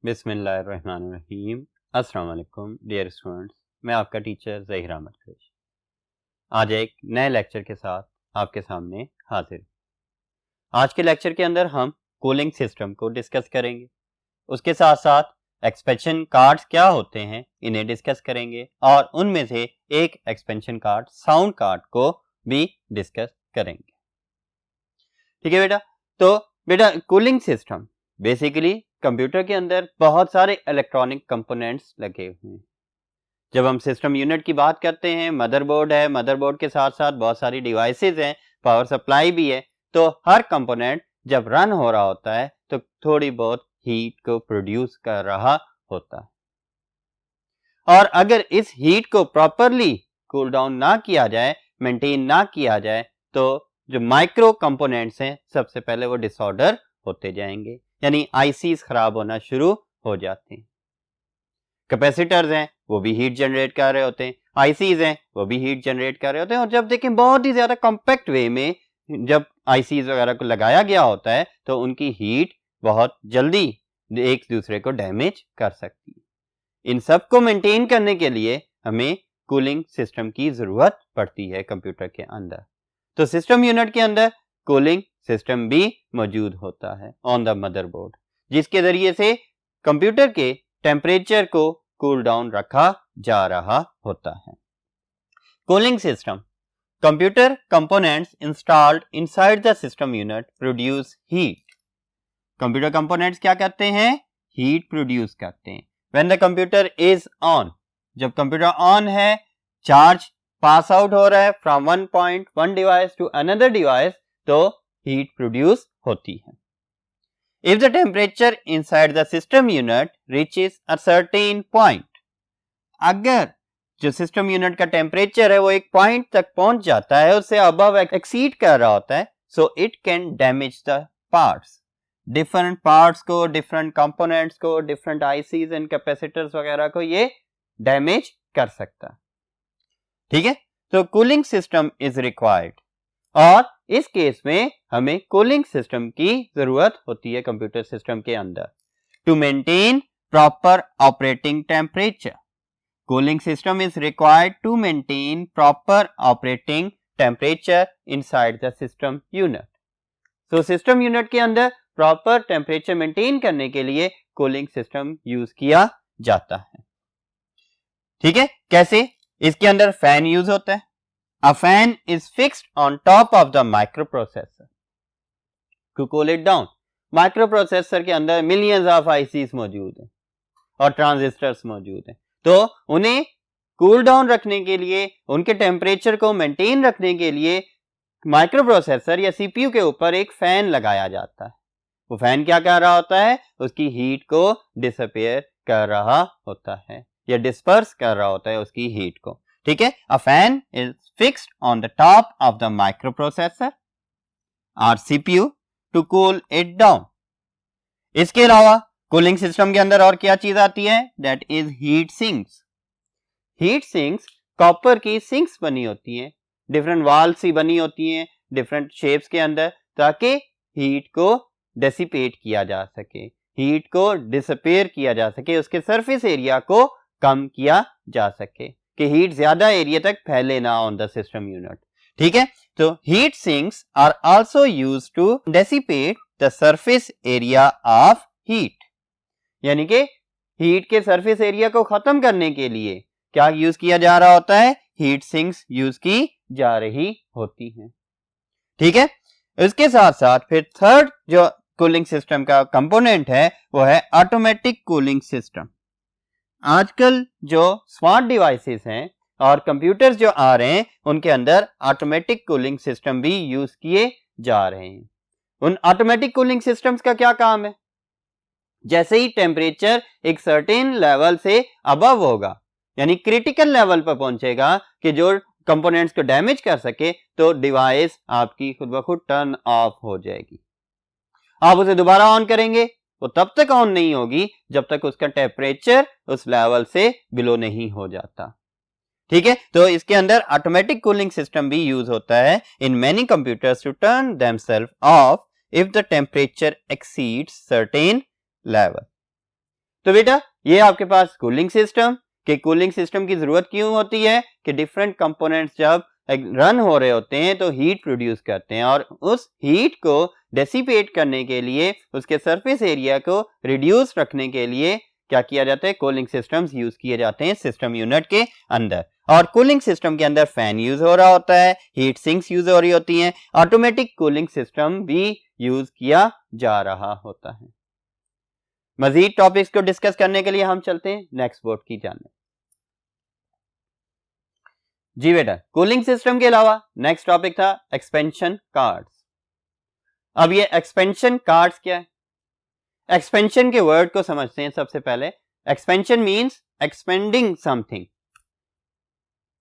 बिस्मिल्लाहिर्रहमानिर्रहीम। अस्सलाम वालेकुम डियर स्टूडेंट्स, मैं आपका टीचर ज़हीर अहमद कुरैशी आज एक नए लेक्चर के साथ आपके सामने हाजिर हूँ। आज के लेक्चर के अंदर हम कूलिंग सिस्टम को डिस्कस करेंगे। उसके साथ साथ एक्सपेंशन कार्ड्स क्या होते हैं इन्हें डिस्कस करेंगे और उनमें से एक एक्सपेंशन कार्ड साउंड कार्ड को भी डिस्कस करेंगे। ठीक है बेटा। तो बेटा कूलिंग सिस्टम बेसिकली कंप्यूटर के अंदर बहुत सारे इलेक्ट्रॉनिक कंपोनेंट्स लगे हुए हैं। जब हम सिस्टम यूनिट की बात करते हैं, मदरबोर्ड है, मदरबोर्ड के साथ साथ बहुत सारी डिवाइसेस हैं, पावर सप्लाई भी है, तो हर कंपोनेंट जब रन हो रहा होता है तो थोड़ी बहुत हीट को प्रोड्यूस कर रहा होता है। और अगर इस हीट को प्रॉपरली कूल डाउन ना किया जाए, मेंटेन ना किया जाए, तो जो माइक्रो कंपोनेंट्स हैं सबसे पहले वो डिसऑर्डर होते जाएंगे, यानी आईसीज खराब होना शुरू हो जाते हैं। कैपेसिटर्स हैं वो भी हीट जनरेट कर रहे होते हैं, आईसीज हैं वो भी हीट जनरेट कर रहे होते हैं। और जब देखें बहुत ही ज्यादा कॉम्पैक्ट वे में जब आईसीज वगैरह को लगाया गया होता है तो उनकी हीट बहुत जल्दी एक दूसरे को डैमेज कर सकती है। इन सब को मेंटेन करने के लिए हमें कूलिंग सिस्टम की जरूरत पड़ती है कंप्यूटर के अंदर। तो सिस्टम यूनिट के अंदर कूलिंग सिस्टम भी मौजूद होता है ऑन द मदरबोर्ड, जिसके जरिए से कंप्यूटर के टेम्परेचर को कूल डाउन रखा जा रहा होता है। Cooling system computer components installed inside the system unit produce heat. Computer components क्या करते हैं? हीट प्रोड्यूस करते हैं। When the computer is on, जब कंप्यूटर ऑन है, चार्ज पास आउट हो रहा है from one point one device to another device, तो हीट प्रोड्यूस होती है। If the temperature inside the system unit reaches a certain point, अगर जो सिस्टम यूनिट का टेम्परेचर है वो एक पॉइंट तक पहुंच जाता है, उससे अबव एक्सीड कर रहा होता है, so it can damage the parts. Different parts को, डिफरेंट कंपोनेंट्स को, डिफरेंट आईसीज एंड कैपेसिटर्स वगैरह को ये डैमेज कर सकता है। ठीक है, तो कूलिंग सिस्टम इज रिक्वायर्ड और इस केस में हमें कूलिंग सिस्टम की जरूरत होती है कंप्यूटर सिस्टम के अंदर to maintain proper operating temperature. Cooling system is required to maintain proper operating temperature inside the system unit. तो सिस्टम यूनिट के अंदर प्रॉपर टेम्परेचर मेंटेन करने के लिए कूलिंग सिस्टम यूज किया जाता है। ठीक है, कैसे? इसके अंदर फैन यूज होता है। A fan is fixed on top of the microprocessor to cool it down. Microprocessor के अंदर मिलियंस ऑफ आईसीज मौजूद हैं और ट्रांजिस्टर्स मौजूद हैं, तो उन्हें कूल डाउन रखने के लिए, उनके टेम्परेचर को मेंटेन रखने के लिए माइक्रोप्रोसेसर या सीपीयू के ऊपर एक फैन लगाया जाता है। वो फैन क्या कर रहा होता है? उसकी हीट को डिसअपियर कर रहा होता है या डिस्पर्स कर रहा होता है उसकी हीट को। ठीक है, a fan is fixed on the top of the microprocessor और CPU to cool it down. इसके अलावा कूलिंग सिस्टम के अंदर और क्या चीज आती है? That is heat sinks. Heat sinks copper की सिंक्स बनी होती हैं, डिफरेंट वॉल्स सी बनी होती हैं डिफरेंट शेप्स के अंदर, ताकि हीट को डेसिपेट किया जा सके, हीट को डिसअपियर किया जा सके, उसके सरफेस एरिया को कम किया जा सके कि हीट ज्यादा एरिया तक फैले ना ऑन द सिस्टम यूनिट। ठीक है, तो heat sinks are also used to dissipate the surface area of heat, यानी कि हीट के सरफेस एरिया को खत्म करने के लिए क्या यूज किया जा रहा होता है? हीट सिंक्स यूज की जा रही होती हैं। ठीक है, इसके साथ साथ फिर थर्ड जो कूलिंग सिस्टम का कंपोनेंट है वो है ऑटोमेटिक कूलिंग सिस्टम। आजकल जो स्मार्ट डिवाइसेस हैं और कंप्यूटर्स जो आ रहे हैं उनके अंदर ऑटोमेटिक कूलिंग सिस्टम भी यूज किए जा रहे हैं। उन ऑटोमेटिक कूलिंग सिस्टम्स का क्या काम है? जैसे ही टेम्परेचर एक सर्टेन लेवल से अबव होगा, यानी क्रिटिकल लेवल पर पहुंचेगा कि जो कंपोनेंट्स को डैमेज कर सके, तो डिवाइस आपकी खुद ब खुद टर्न ऑफ हो जाएगी। आप उसे दोबारा ऑन करेंगे वो तब तक ऑन नहीं होगी जब तक उसका टेम्परेचर उस लेवल से बिलो नहीं हो जाता। ठीक है, तो इसके अंदर ऑटोमेटिक कूलिंग सिस्टम भी यूज होता है in many computers to turn themselves off if the temperature exceeds certain level. तो बेटा ये आपके पास कूलिंग सिस्टम, कि कूलिंग सिस्टम की जरूरत क्यों होती है कि डिफरेंट कंपोनेंट्स जब रन हो रहे होते हैं तो हीट प्रोड्यूस करते हैं, और उस हीट को डेसिपेट करने के लिए, उसके सरफेस एरिया को रिड्यूस रखने के लिए क्या किया जाता है, कूलिंग सिस्टम्स यूज किए जाते हैं सिस्टम यूनिट के अंदर। और कूलिंग सिस्टम के अंदर फैन यूज हो रहा होता है, हीट सिंक्स यूज हो रही होती हैं, ऑटोमेटिक कूलिंग सिस्टम भी यूज किया जा रहा होता है। मजीद टॉपिक्स को डिस्कस करने के लिए हम चलते हैं नेक्स्ट बोर्ड की जानब। जी बेटा, कूलिंग सिस्टम के अलावा नेक्स्ट टॉपिक था एक्सपेंशन कार्ड्स। अब ये एक्सपेंशन कार्ड्स क्या है? एक्सपेंशन के वर्ड को समझते हैं सबसे पहले। एक्सपेंशन मींस एक्सपेंडिंग समथिंग,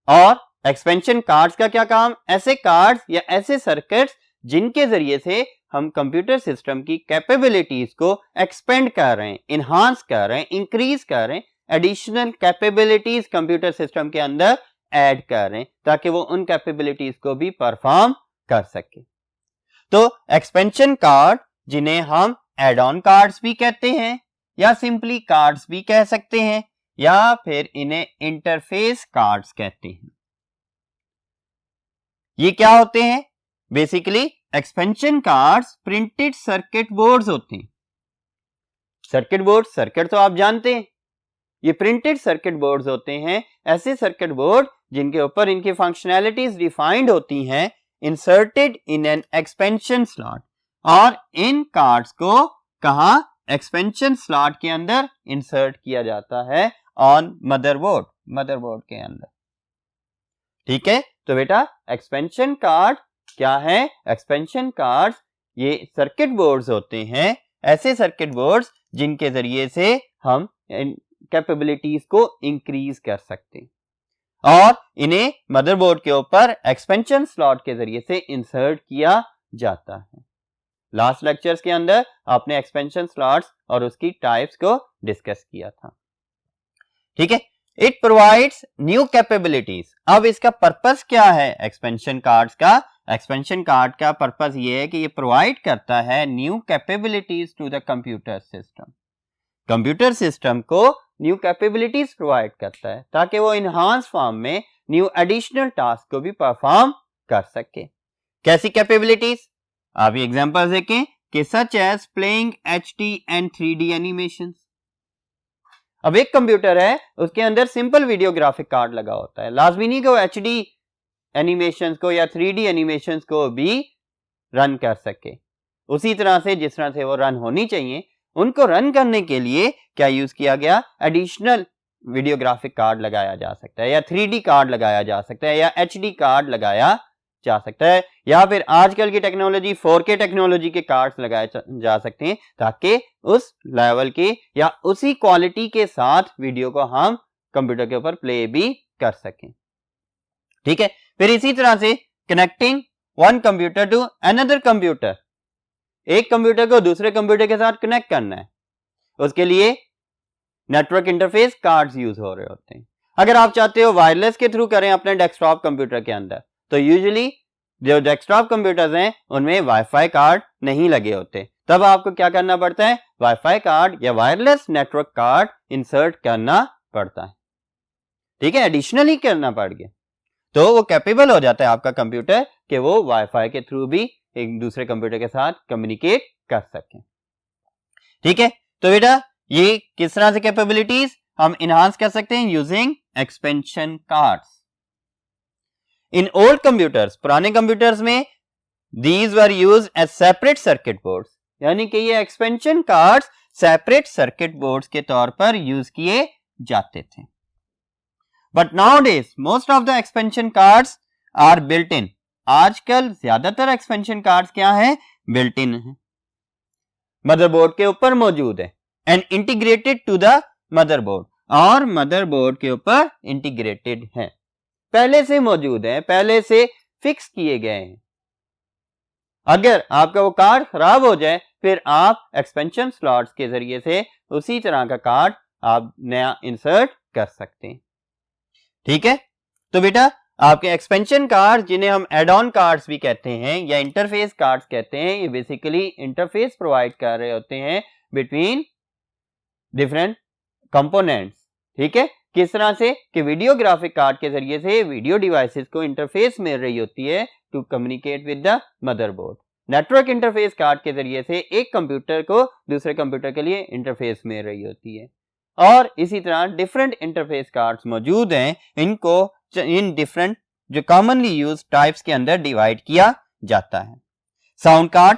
और एक्सपेंशन कार्ड्स का क्या काम? ऐसे कार्ड्स या ऐसे सर्किट्स जिनके जरिए से हम कंप्यूटर सिस्टम की कैपेबिलिटीज को एक्सपेंड कर रहे हैं, इनहांस कर रहे हैं, इंक्रीज कर रहे हैं, एडिशनल कैपेबिलिटीज कंप्यूटर सिस्टम के अंदर ऐड कर रहे हैं ताकि वो उन कैपेबिलिटीज को भी परफॉर्म कर सके। तो एक्सपेंशन कार्ड, जिन्हें हम एड ऑन कार्ड्स भी कहते हैं या सिंपली कार्ड्स भी कह सकते हैं, या फिर इन्हें इंटरफेस कार्ड्स कहते हैं। ये क्या होते हैं? Basically expansion cards printed circuit boards होते हैं। सर्किट बोर्ड, सर्किट तो आप जानते हैं, ये प्रिंटेड सर्किट बोर्ड्स होते हैं, ऐसे सर्किट बोर्ड जिनके ऊपर इनकी फंक्शनैलिटीज डिफाइंड होती हैं, inserted in an expansion slot, और इन कार्ड्स को कहां? एक्सपेंशन स्लॉट के अंदर इंसर्ट किया जाता है ऑन मदरबोर्ड, मदरबोर्ड के अंदर। ठीक है, तो बेटा एक्सपेंशन कार्ड क्या है? एक्सपेंशन कार्ड्स ये सर्किट बोर्ड्स होते हैं, ऐसे सर्किट बोर्ड्स जिनके जरिए से हम कैपेबिलिटीज को इंक्रीज कर सकते हैं, और इन्हें मदरबोर्ड के ऊपर एक्सपेंशन स्लॉट के जरिए से इंसर्ट किया जाता है। लास्ट लेक्चर्स के अंदर आपने एक्सपेंशन स्लॉट्स और उसकी टाइप्स को डिस्कस किया था। ठीक है, इट प्रोवाइड्स न्यू कैपेबिलिटीज। अब इसका पर्पस क्या है एक्सपेंशन कार्ड्स का? एक्सपेंशन कार्ड का पर्पस ये है कि ये प्रोवाइड करता है new capabilities to the computer system. Computer system को न्यू कैपेबिलिटीज प्रोवाइड करता है ताकि वो इनहांस फॉर्म में न्यू एडिशनल टास्क को भी परफॉर्म कर सके। कैसी कैपेबिलिटीज? आप ये एग्जांपल देखें कि such as playing HD and 3D animations. अब एक कंप्यूटर है, उसके अंदर सिंपल वीडियो ग्राफिक कार्ड लगा होता है, लाजमी नहीं कि वो HD एनिमेशंस को या 3D एनिमेशंस को भी रन कर सके उसी तरह से जिस तरह से वो रन होनी चाहिए। उनको रन करने के लिए क्या यूज किया गया? एडिशनल वीडियो ग्राफिक कार्ड लगाया जा सकता है, या 3D कार्ड लगाया जा सकता है, या HD कार्ड लगाया जा सकता है, या फिर आजकल की टेक्नोलॉजी 4K टेक्नोलॉजी के कार्ड्स लगाए जा सकते हैं ताकि उस लेवल के या उसी क्वालिटी के साथ वीडियो को हम कंप्यूटर के ऊपर प्ले भी कर सकें। ठीक है, फिर इसी तरह से connecting one computer to another computer, एक कंप्यूटर को दूसरे कंप्यूटर के साथ कनेक्ट करना है, उसके लिए नेटवर्क इंटरफेस कार्ड्स यूज हो रहे होते हैं। अगर आप चाहते हो वायरलेस के थ्रू करें अपने डेस्कटॉप कंप्यूटर के अंदर, तो यूजुअली जो डेस्कटॉप कंप्यूटर्स हैं उनमें वाईफाई कार्ड नहीं लगे होते, तब आपको क्या करना पड़ता है? वाईफाई कार्ड या वायरलेस नेटवर्क कार्ड इंसर्ट करना पड़ता है। ठीक है, एडिशनली करना पड़ गया तो वो कैपेबल हो जाता है आपका कंप्यूटर कि वो वाईफाई के थ्रू भी एक दूसरे कंप्यूटर के साथ कम्युनिकेट कर सके। ठीक है, तो बेटा ये किस तरह से कैपेबिलिटीज हम इनहांस कर सकते हैं? Using expansion cards. In old computers, पुराने कंप्यूटर्स में these were used as separate circuit boards, यानी कि ये expansion cards separate circuit boards के तौर पर यूज किए जाते थे। But nowadays most of the expansion cards are built in. आजकल ज्यादातर एक्सपेंशन कार्ड्स क्या है? बिल्ट इन है, मदरबोर्ड के ऊपर मौजूद है, and integrated to the motherboard, और मदरबोर्ड के ऊपर इंटीग्रेटेड है, पहले से मौजूद है, पहले से फिक्स किए गए हैं। अगर आपका वो कार्ड खराब हो जाए फिर आप एक्सपेंशन स्लॉट्स के जरिए से उसी तरह का कार्ड आप नया इंसर्ट कर सकते हैं। ठीक है, तो बेटा आपके एक्सपेंशन कार्ड, जिन्हें हम एड ऑन कार्ड्स भी कहते हैं या इंटरफेस कार्ड्स कहते हैं, ये बेसिकली इंटरफेस प्रोवाइड कर रहे होते हैं बिटवीन डिफरेंट कंपोनेंट्स, ठीक है, किस तरह से कि वीडियो ग्राफिक कार्ड के जरिए से वीडियो डिवाइसेस को इंटरफेस मिल रही होती है to communicate with the motherboard. Network interface card के जरिए से एक कंप्यूटर को दूसरे कंप्यूटर के लिए इंटरफेस मिल रही होती है। और इसी तरह डिफरेंट इंटरफेस कार्ड्स मौजूद हैं, इनको इन डिफरेंट जो कॉमनली यूज टाइप्स के अंदर डिवाइड किया जाता है। साउंड कार्ड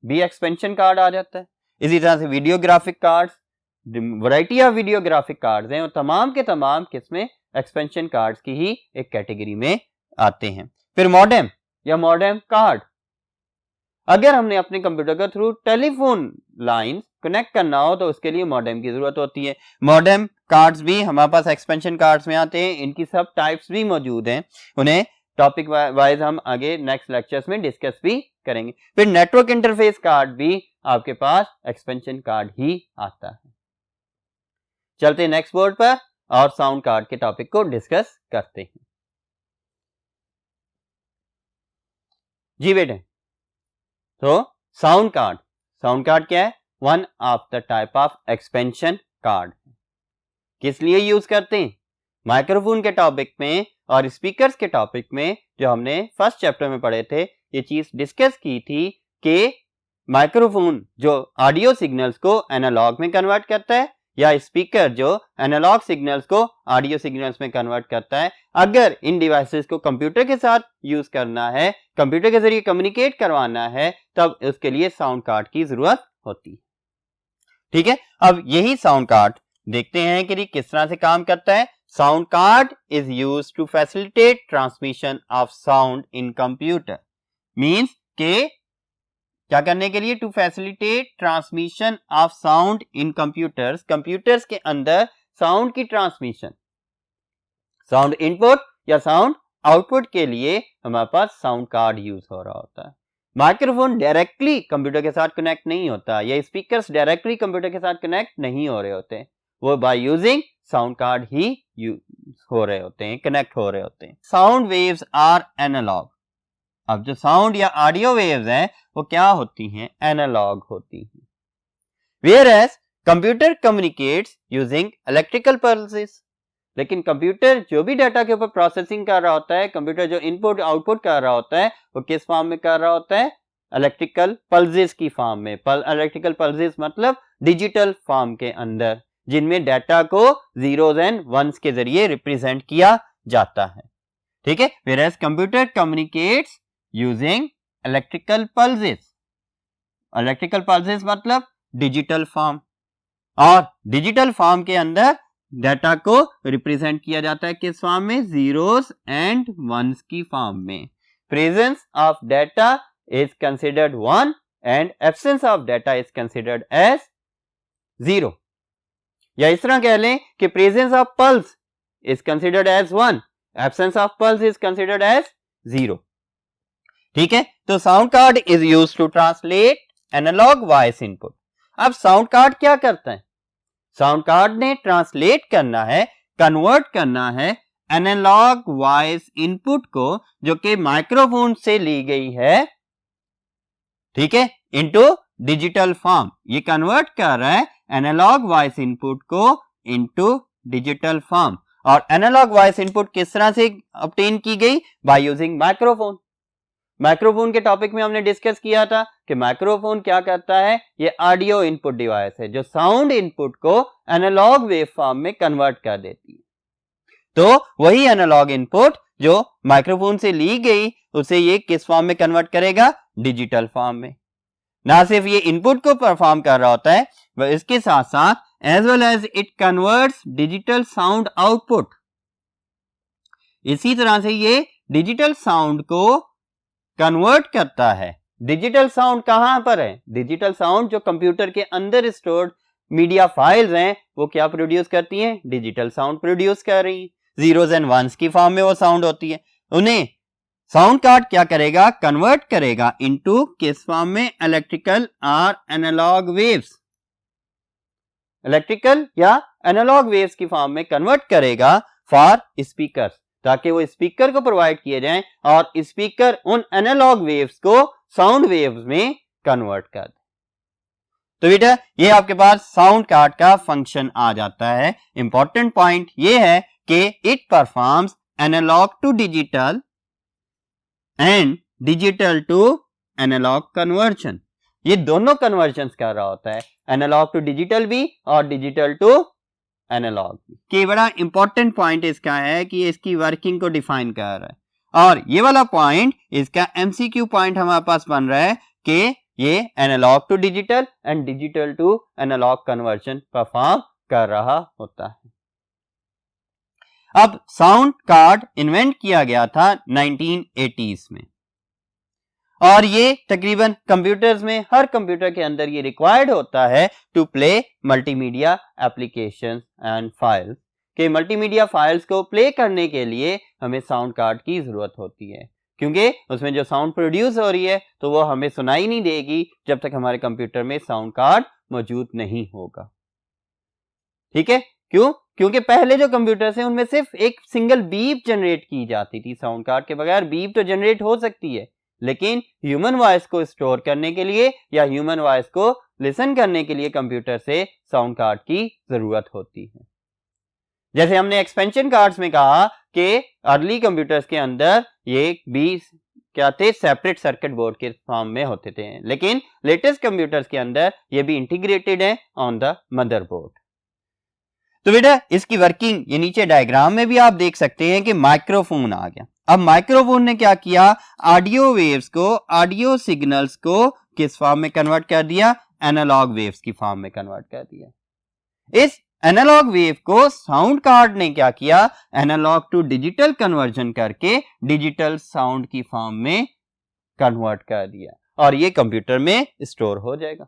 भी एक्सपेंशन कार्ड आ जाता है। इसी तरह से video graphic cards, variety of video graphic cards हैं और तमाम के तमाम किस्में एक्सपेंशन कार्ड्स की ही एक कैटेगरी में आते हैं। फिर मॉडेम या मॉडेम कार्ड, अगर हमने अपने कंप्यूटर के थ्रू टेलीफोन लाइन कनेक्ट करना हो तो उसके लिए मॉडेम की जरूरत होती है। मॉडेम कार्ड्स भी हमारे पास एक्सपेंशन कार्ड्स में आते हैं, इनकी सब टाइप्स भी मौजूद हैं, उन्हें टॉपिक वाइज हम आगे नेक्स्ट लेक्चर्स में डिस्कस भी करेंगे। फिर नेटवर्क इंटरफेस कार्ड भी आपके पास एक्सपेंशन कार्ड ही आता है। चलते हैं नेक्स्ट बोर्ड पर और साउंड कार्ड के टॉपिक को डिस्कस करते हैं। जी बेटे, तो साउंड कार्ड क्या है? One of the type of expansion card. किस लिए यूज करते हैं? माइक्रोफोन के टॉपिक में और स्पीकर्स के टॉपिक में जो हमने फर्स्ट चैप्टर में पढ़े थे, ये चीज डिस्कस की थी कि माइक्रोफोन जो ऑडियो सिग्नल्स को एनालॉग में कन्वर्ट करता है या स्पीकर जो एनालॉग सिग्नल्स को ऑडियो सिग्नल्स में कन्वर्ट करता है, अगर इन डिवाइसेस को कंप्यूटर के साथ यूज करना है, कंप्यूटर के जरिए कम्युनिकेट करवाना है, तब उसके लिए साउंड कार्ड की जरूरत होती है। ठीक है, अब यही साउंड कार्ड देखते हैं कि किस तरह से काम करता है। Sound card is used to facilitate transmission of sound in computer. Means के क्या करने के लिए? To facilitate transmission of sound in computers, computers के अंदर साउंड की ट्रांसमिशन, साउंड इनपुट या साउंड आउटपुट के लिए हमारे पास साउंड कार्ड यूज हो रहा होता है। माइक्रोफोन डायरेक्टली कंप्यूटर के साथ कनेक्ट नहीं होता, या स्पीकर्स डायरेक्टली कंप्यूटर के साथ कनेक्ट नहीं हो रहे होते, वो बाय यूजिंग साउंड कार्ड ही हो रहे होते हैं, कनेक्ट हो रहे होते हैं। Sound waves are analog. अब जो साउंड या ऑडियो वेव्स हैं वो क्या होती हैं? एनालॉग होती हैं। Whereas computer communicates using electrical pulses. लेकिन कंप्यूटर जो भी डाटा के ऊपर प्रोसेसिंग कर रहा होता है, कंप्यूटर जो इनपुट आउटपुट कर रहा होता है, वो किस फॉर्म में कर रहा होता है? इलेक्ट्रिकल पल्सेस की फॉर्म में। इलेक्ट्रिकल पल्सेस मतलब डिजिटल फॉर्म के अंदर, जिनमें डाटा को जीरोस एंड वंस के जरिए रिप्रेजेंट किया जाता है। ठीक है, Whereas computer communicates using electrical pulses. Electrical pulses मतलब डिजिटल फॉर्म, और डिजिटल फॉर्म के अंदर डाटा को रिप्रेजेंट किया जाता है किस फॉर्म में? जीरोस एंड वंस की फॉर्म में। Presence of data is considered 1 and absence of data is considered as 0। या इस तरह कह लें कि presence of pulse is considered as 1, absence of pulse is considered as 0। ठीक है, तो sound card is used to translate analog voice input. अब साउंड कार्ड क्या करता है? साउंड कार्ड ने ट्रांसलेट करना है, कन्वर्ट करना है एनालॉग वॉइस इनपुट को, जो कि माइक्रोफोन से ली गई है, ठीक है, इनटू डिजिटल फॉर्म। ये कन्वर्ट कर रहा है एनालॉग वॉइस इनपुट को इनटू डिजिटल फॉर्म। और एनालॉग वॉइस इनपुट किस तरह से ऑब्टेन की गई? By using microphone. माइक्रोफोन के टॉपिक में हमने डिस्कस किया था कि माइक्रोफोन क्या करता है? ये ऑडियो इनपुट डिवाइस है जो साउंड इनपुट को एनालॉग वेव फॉर्म में कन्वर्ट कर देती है। तो वही एनालॉग इनपुट जो माइक्रोफोन से ली गई, उसे ये किस फॉर्म में कन्वर्ट करेगा? डिजिटल फॉर्म में। ना सिर्फ ये इनपुट को परफॉर्म कर रहा होता है, वह इसके साथ साथ as well as it converts digital sound output. इसी तरह से ये डिजिटल साउंड को कन्वर्ट करता है। डिजिटल साउंड कहां पर है? डिजिटल साउंड जो कंप्यूटर के अंदर स्टोर्ड मीडिया फाइल्स हैं, वो क्या प्रोड्यूस करती हैं? डिजिटल साउंड प्रोड्यूस कर रही हैं। जीरोस एंड वंस की फॉर्म में वो साउंड होती है। उन्हें साउंड कार्ड क्या करेगा? कन्वर्ट करेगा इनटू किस फॉर्म में? इलेक्ट्रिकल और एनालॉग वेव्स। इलेक्ट्रिकल या एनालॉग वेव्स की फॉर्म में कन्वर्ट करेगा फॉर स्पीकर, ताकि वो स्पीकर को प्रोवाइड किए जाएं और स्पीकर उन एनालॉग वेव्स को साउंड वेव्स में कन्वर्ट कर दे। तो बेटा ये आपके पास साउंड कार्ड का फंक्शन आ जाता है। इंपॉर्टेंट पॉइंट ये है कि it performs analog to digital and digital to analog conversion. ये दोनों कन्वर्जन कर रहा होता है, एनालॉग टू डिजिटल भी और डिजिटल टू एनालॉग भी। कि बड़ा इंपॉर्टेंट पॉइंट इसका है कि इसकी वर्किंग को डिफाइन कर रहा है। और ये वाला पॉइंट इसका एमसीक्यू पॉइंट हमारे पास बन रहा है कि ये analog to digital and digital to analog conversion perform कर रहा होता है। अब साउंड कार्ड इन्वेंट किया गया था 1980s में, और ये तकरीबन कंप्यूटर्स में हर कंप्यूटर के अंदर ये रिक्वायर्ड होता है to play multimedia applications and files. के मल्टीमीडिया फाइल्स को प्ले करने के लिए हमें साउंड कार्ड की जरूरत होती है, क्योंकि उसमें जो साउंड प्रोड्यूस हो रही है तो वो हमें सुनाई नहीं देगी जब तक हमारे कंप्यूटर में साउंड कार्ड मौजूद नहीं होगा। ठीक है, क्यों? क्योंकि पहले जो कंप्यूटर्स हैं उनमें सिर्फ एक सिंगल बीप जनरेट की जाती थी। साउंड कार्ड के बगैर बीप तो जनरेट हो सकती है, लेकिन ह्यूमन वॉइस को स्टोर करने के लिए या ह्यूमन वॉइस को लिसन करने के लिए कंप्यूटर से साउंड कार्ड की जरूरत होती है। जैसे हमने एक्सपेंशन कार्ड्स में कहा कि अर्ली कंप्यूटर्स के अंदर ये 20 क्या थे, सेपरेट सर्किट बोर्ड के फॉर्म में होते थे, लेकिन लेटेस्ट कंप्यूटर्स के अंदर ये भी इंटीग्रेटेड है ऑन द मदरबोर्ड। तो बेटा इसकी वर्किंग ये नीचे डायग्राम में भी आप देख सकते हैं कि माइक्रोफोन आ गया। अब माइक्रोफोन ने क्या किया, ऑडियो वेव्स को, ऑडियो सिग्नल्स को किस फॉर्म में कन्वर्ट कर दिया, एनालॉग वेव्स की फॉर्म में कन्वर्ट कर दिया। इस एनालॉग वेव को साउंड कार्ड ने क्या किया, एनालॉग टू डिजिटल कन्वर्जन करके डिजिटल साउंड की फॉर्म में कन्वर्ट कर दिया, और ये कंप्यूटर में स्टोर हो जाएगा।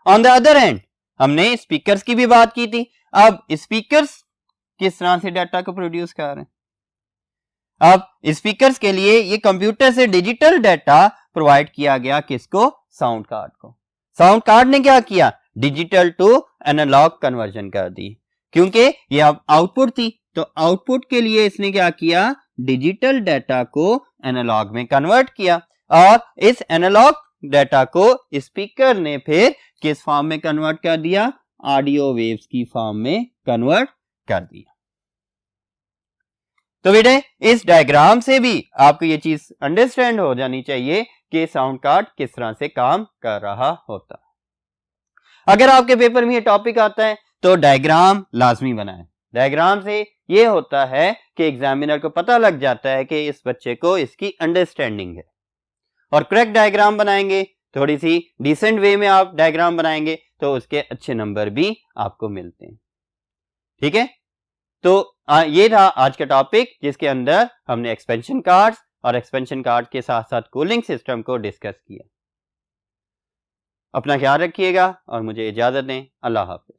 ऑन द अदर एंड हमने स्पीकर्स की भी बात की थी। अब स्पीकर्स किस तरह से डाटा को प्रोड्यूस कर रहे हैं? अब स्पीकर्स के लिए ये कंप्यूटर से डिजिटल डाटा प्रोवाइड किया गया किसको, साउंड कार्ड को। साउंड कार्ड ने क्या किया, डिजिटल टू एनालॉग कन्वर्जन कर दी, क्योंकि ये अब आउटपुट थी, तो आउटपुट के लिए इसने क्या किया, डिजिटल डाटा को एनालॉग में कन्वर्ट किया, और इस एनालॉग डाटा को स्पीकर ने फिर किस फॉर्म में कन्वर्ट कर दिया, ऑडियो वेव्स की फॉर्म में कन्वर्ट कर दिया। तो बेटे इस डायग्राम से भी आपको ये चीज अंडरस्टैंड हो जानी चाहिए कि साउंड कार्ड किस तरह से काम कर रहा होता है। अगर आपके पेपर में ये टॉपिक आता है तो डायग्राम लाजमी बनाएं। डायग्राम से ये होता है कि एग्जामिनर को पता लग जाता है कि इस बच्चे को इसकी अंडरस्टैंडिंग है, और करेक्ट डायग्राम बनाएंगे, थोड़ी सी डिसेंट वे में आप डायग्राम बनाएंगे तो उसके अच्छे नंबर भी आपको मिलते हैं। ठीक है, तो ये था आज का टॉपिक, जिसके अंदर हमने एक्सपेंशन कार्ड्स और एक्सपेंशन कार्ड के साथ साथ कूलिंग सिस्टम को डिस्कस किया। अपना ख्याल रखिएगा और मुझे इजाजत दें। अल्लाह हाफिज।